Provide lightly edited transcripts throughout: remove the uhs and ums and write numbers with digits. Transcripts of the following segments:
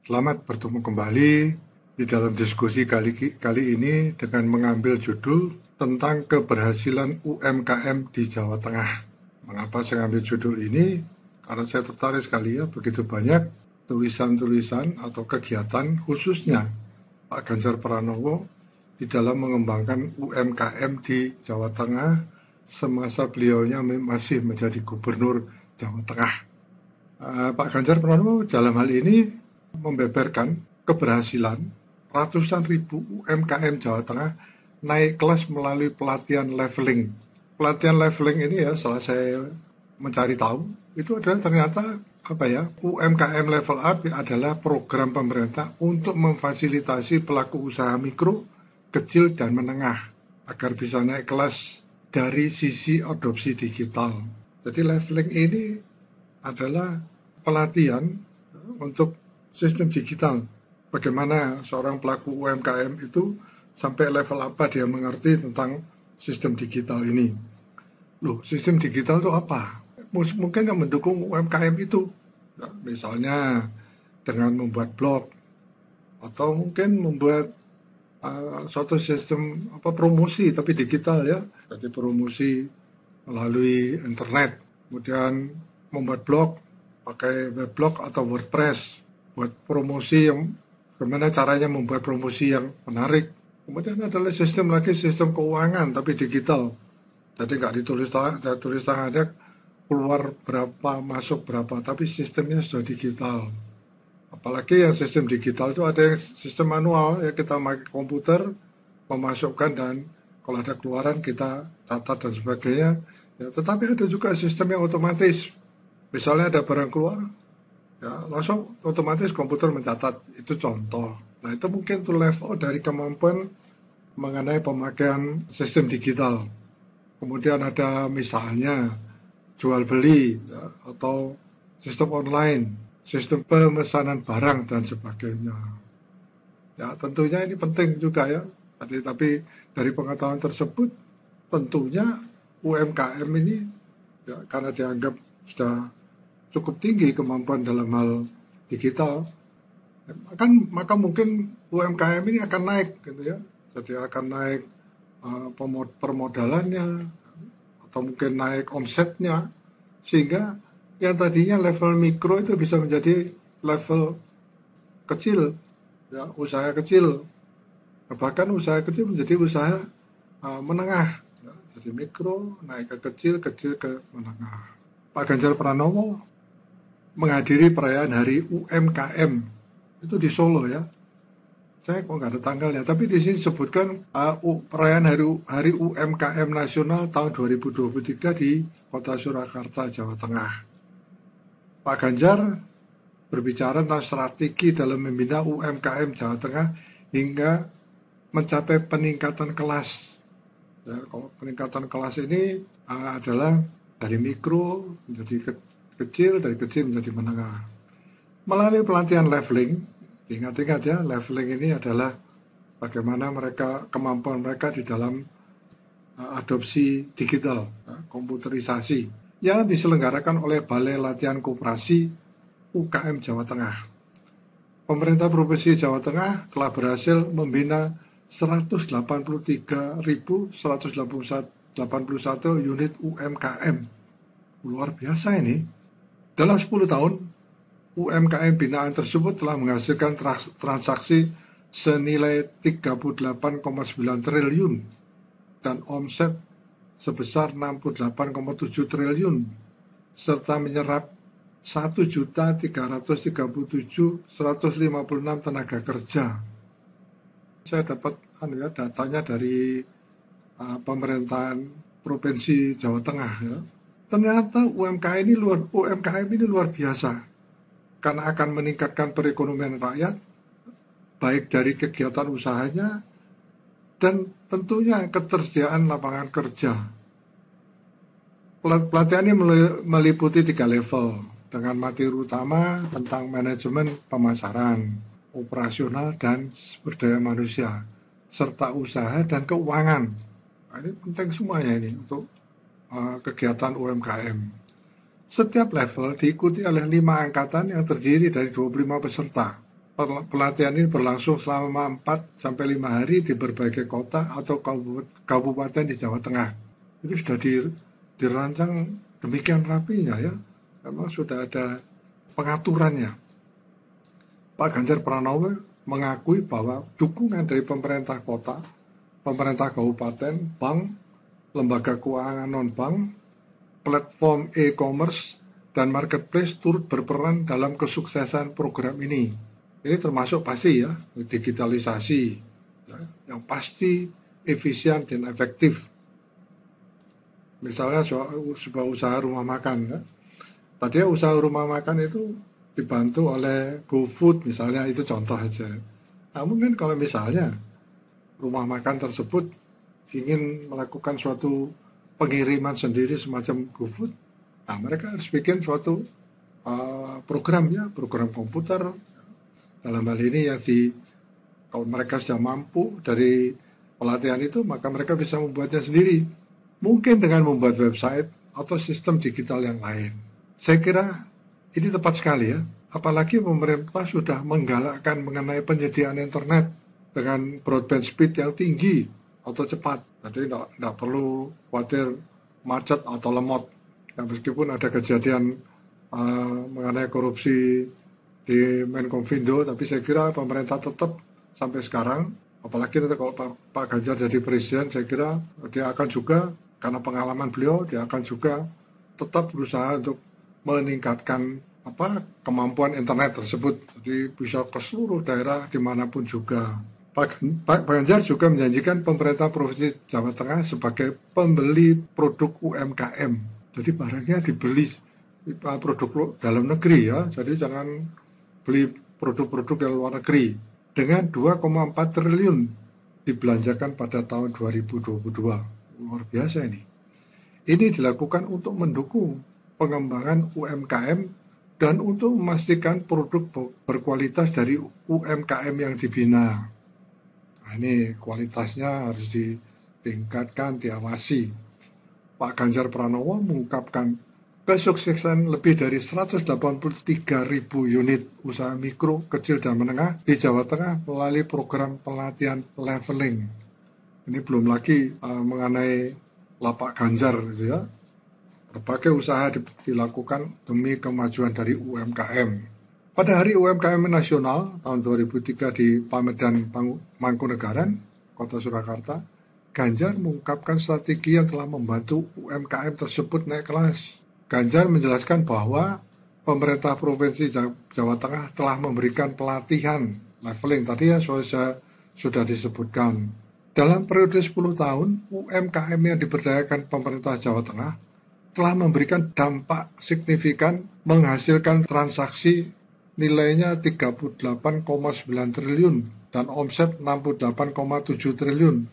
Selamat bertemu kembali di dalam diskusi kali ini dengan mengambil judul tentang keberhasilan UMKM di Jawa Tengah. Mengapa saya ambil judul ini? Karena saya tertarik sekali ya, begitu banyak tulisan-tulisan atau kegiatan khususnya Pak Ganjar Pranowo di dalam mengembangkan UMKM di Jawa Tengah semasa beliaunya masih menjadi gubernur Jawa Tengah. Pak Ganjar Pranowo dalam hal ini membeberkan keberhasilan ratusan ribu UMKM Jawa Tengah naik kelas melalui pelatihan leveling. Pelatihan leveling ini ya, setelah saya mencari tahu, itu adalah ternyata UMKM level up adalah program pemerintah untuk memfasilitasi pelaku usaha mikro, kecil dan menengah agar bisa naik kelas dari sisi adopsi digital. Jadi leveling ini adalah pelatihan untuk sistem digital. Bagaimana seorang pelaku UMKM itu sampai level apa dia mengerti tentang sistem digital ini. Loh, sistem digital itu apa? Mungkin yang mendukung UMKM itu. Ya, misalnya dengan membuat blog atau mungkin membuat suatu sistem promosi tapi digital ya. Jadi promosi melalui internet. Kemudian membuat blog pakai weblog atau WordPress buat promosi yang bagaimana caranya membuat promosi yang menarik. Kemudian adalah sistem keuangan tapi digital. Jadi nggak ditulis tangannya keluar berapa, masuk berapa, tapi sistemnya sudah digital. Apalagi yang sistem digital itu ada yang sistem manual ya, kita pakai komputer memasukkan dan kalau ada keluaran kita catat dan sebagainya. Ya, tetapi ada juga sistem yang otomatis. Misalnya ada barang keluar, ya langsung otomatis komputer mencatat. Itu contoh. Nah itu mungkin tuh level dari kemampuan mengenai pemakaian sistem digital. Kemudian ada misalnya jual beli ya, atau sistem online, sistem pemesanan barang dan sebagainya. Ya tentunya ini penting juga ya. Tapi dari pengetahuan tersebut tentunya UMKM ini ya, karena dianggap sudah cukup tinggi kemampuan dalam hal digital, maka mungkin UMKM ini akan naik gitu ya. Jadi akan naik permodalannya atau mungkin naik omsetnya sehingga yang tadinya level mikro itu bisa menjadi level kecil ya, usaha kecil. Bahkan usaha kecil menjadi usaha menengah ya. Jadi mikro naik ke kecil, kecil ke menengah. Pak Ganjar Pranowo menghadiri perayaan Hari UMKM itu di Solo ya. Saya kok nggak ada tanggalnya, tapi di sini disebutkan perayaan Hari UMKM Nasional tahun 2023 di Kota Surakarta, Jawa Tengah. Pak Ganjar berbicara tentang strategi dalam membina UMKM Jawa Tengah hingga mencapai peningkatan kelas. Ya, kalau peningkatan kelas ini adalah dari mikro menjadi kecil, dari kecil menjadi menengah. Melalui pelatihan leveling, ingat-ingat ya, leveling ini adalah bagaimana kemampuan mereka di dalam adopsi digital, komputerisasi, yang diselenggarakan oleh Balai Latihan Koperasi UKM Jawa Tengah. Pemerintah Provinsi Jawa Tengah telah berhasil membina 183.181 unit UMKM. Luar biasa ini. Dalam 10 tahun, UMKM binaan tersebut telah menghasilkan transaksi senilai 38,9 triliun dan omset sebesar 68,7 triliun serta menyerap 1.337.156 tenaga kerja. Saya dapat datanya dari pemerintahan Provinsi Jawa Tengah ya. Ternyata UMKM ini luar biasa karena akan meningkatkan perekonomian rakyat baik dari kegiatan usahanya dan tentunya ketersediaan lapangan kerja. Pelatihan ini meliputi 3 level dengan materi utama tentang manajemen pemasaran, operasional dan sumber daya manusia serta usaha dan keuangan. Nah, ini penting semuanya ini untuk kegiatan UMKM. Setiap level diikuti oleh 5 angkatan yang terdiri dari 25 peserta. Pelatihan ini berlangsung selama 4 sampai 5 hari di berbagai kota atau kabupaten di Jawa Tengah. Ini sudah dirancang demikian rapinya ya. Memang sudah ada pengaturannya. Pak Ganjar Pranowo mengakui bahwa dukungan dari pemerintah kota, pemerintah kabupaten, bank, lembaga keuangan non-bank, platform e-commerce, dan marketplace turut berperan dalam kesuksesan program ini. Ini termasuk pasti ya, digitalisasi ya, yang pasti efisien dan efektif. Misalnya sebuah usaha rumah makan ya. Tadi usaha rumah makan itu dibantu oleh GoFood misalnya, itu contoh aja. Nah, mungkin kalau misalnya rumah makan tersebut ingin melakukan suatu pengiriman sendiri semacam GoFood, nah mereka harus bikin suatu program ya, program komputer. Dalam hal ini kalau mereka sudah mampu dari pelatihan itu, maka mereka bisa membuatnya sendiri. Mungkin dengan membuat website atau sistem digital yang lain. Saya kira ini tepat sekali ya. Apalagi pemerintah sudah menggalakkan mengenai penyediaan internet dengan broadband speed yang tinggi atau cepat. Jadi tidak perlu khawatir macet atau lemot. Ya, meskipun ada kejadian mengenai korupsi di Menkominfo, tapi saya kira pemerintah tetap sampai sekarang, apalagi nanti kalau Pak Ganjar jadi presiden, saya kira dia akan juga, karena pengalaman beliau, dia akan juga tetap berusaha untuk meningkatkan kemampuan internet tersebut, jadi bisa ke seluruh daerah dimanapun juga. Pak Ganjar juga menjanjikan pemerintah Provinsi Jawa Tengah sebagai pembeli produk UMKM, jadi barangnya dibeli produk dalam negeri ya, jadi jangan beli produk-produk dari luar negeri. Dengan 2,4 triliun dibelanjakan pada tahun 2022. Luar biasa ini. Ini dilakukan untuk mendukung pengembangan UMKM dan untuk memastikan produk berkualitas dari UMKM yang dibina. Nah, ini kualitasnya harus ditingkatkan, diawasi. Pak Ganjar Pranowo mengungkapkan kesuksesan lebih dari 183.000 unit usaha mikro, kecil, dan menengah di Jawa Tengah melalui program pelatihan leveling. Ini belum lagi mengenai lapak Ganjar gitu ya. Berbagai usaha dilakukan demi kemajuan dari UMKM. Pada Hari UMKM Nasional tahun 2003 di Pamedan Mangkunegaran, Kota Surakarta, Ganjar mengungkapkan strategi yang telah membantu UMKM tersebut naik kelas. Ganjar menjelaskan bahwa pemerintah Provinsi Jawa Tengah telah memberikan pelatihan leveling, tadi ya sudah disebutkan. Dalam periode 10 tahun, UMKM yang diberdayakan pemerintah Jawa Tengah telah memberikan dampak signifikan, menghasilkan transaksi nilainya 38,9 triliun dan omset 68,7 triliun,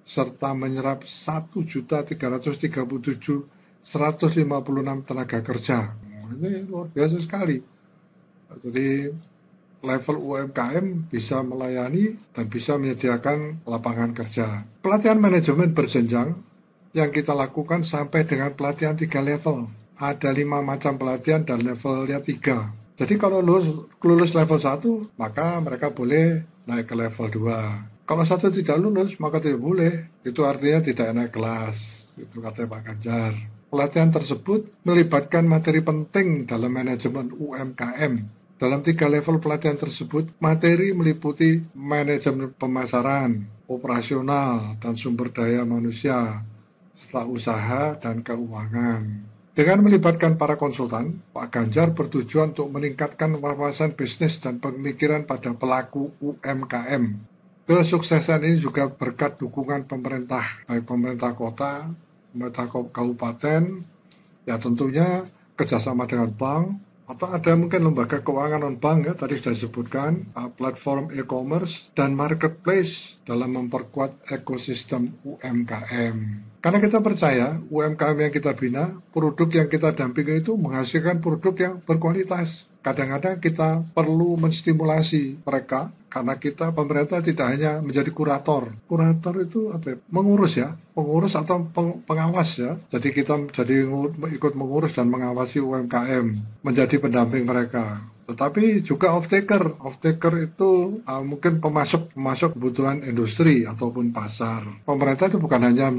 serta menyerap 1.337.156 tenaga kerja. Ini luar biasa sekali. Jadi level UMKM bisa melayani dan bisa menyediakan lapangan kerja. Pelatihan manajemen berjenjang yang kita lakukan sampai dengan pelatihan 3 level. Ada 5 macam pelatihan dan levelnya 3. Jadi kalau lulus level 1, maka mereka boleh naik ke level 2. Kalau satu tidak lulus, maka tidak boleh. Itu artinya tidak naik kelas. Itu kata Pak Ganjar. Pelatihan tersebut melibatkan materi penting dalam manajemen UMKM. Dalam 3 level pelatihan tersebut, materi meliputi manajemen pemasaran, operasional, dan sumber daya manusia, setelah usaha dan keuangan. Dengan melibatkan para konsultan, Pak Ganjar bertujuan untuk meningkatkan wawasan bisnis dan pemikiran pada pelaku UMKM. Kesuksesan ini juga berkat dukungan pemerintah, baik pemerintah kota, pemerintah kabupaten, ya tentunya kerjasama dengan bank, atau ada mungkin lembaga keuangan non-bank ya, tadi sudah disebutkan, platform e-commerce dan marketplace dalam memperkuat ekosistem UMKM. Karena kita percaya UMKM yang kita bina, produk yang kita dampingi itu menghasilkan produk yang berkualitas. Kadang-kadang kita perlu menstimulasi mereka, karena kita pemerintah tidak hanya menjadi kurator. Kurator itu apa ya? Pengurus atau pengawas ya. Jadi kita ikut mengurus dan mengawasi UMKM, menjadi pendamping mereka. tetapi juga off-taker. Off-taker itu mungkin pemasok kebutuhan industri ataupun pasar. Pemerintah itu bukan hanya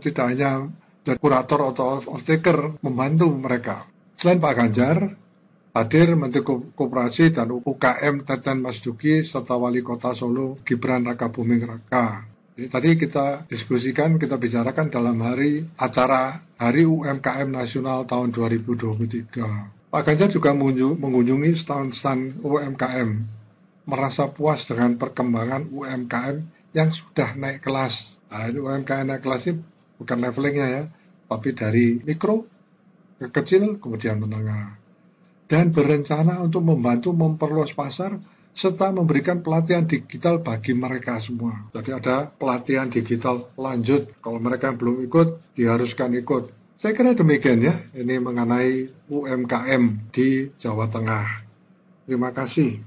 tidak hanya jadi kurator atau off-taker, membantu mereka. Selain Pak Ganjar, hadir Menteri Koperasi dan UKM Teten Mas Duki serta Wali Kota Solo Gibran Rakabuming Raka. Jadi tadi kita diskusikan, kita bicarakan dalam acara Hari UMKM Nasional tahun 2023. Pak Ganjar juga mengunjungi stand-stand UMKM, merasa puas dengan perkembangan UMKM yang sudah naik kelas. Nah, ini UMKM naik kelas ini bukan levelingnya ya, tapi dari mikro ke kecil kemudian menengah. Dan berencana untuk membantu memperluas pasar serta memberikan pelatihan digital bagi mereka semua. Jadi ada pelatihan digital lanjut, kalau mereka yang belum ikut diharuskan ikut. Saya kira demikian ya, ini mengenai UMKM di Jawa Tengah. Terima kasih.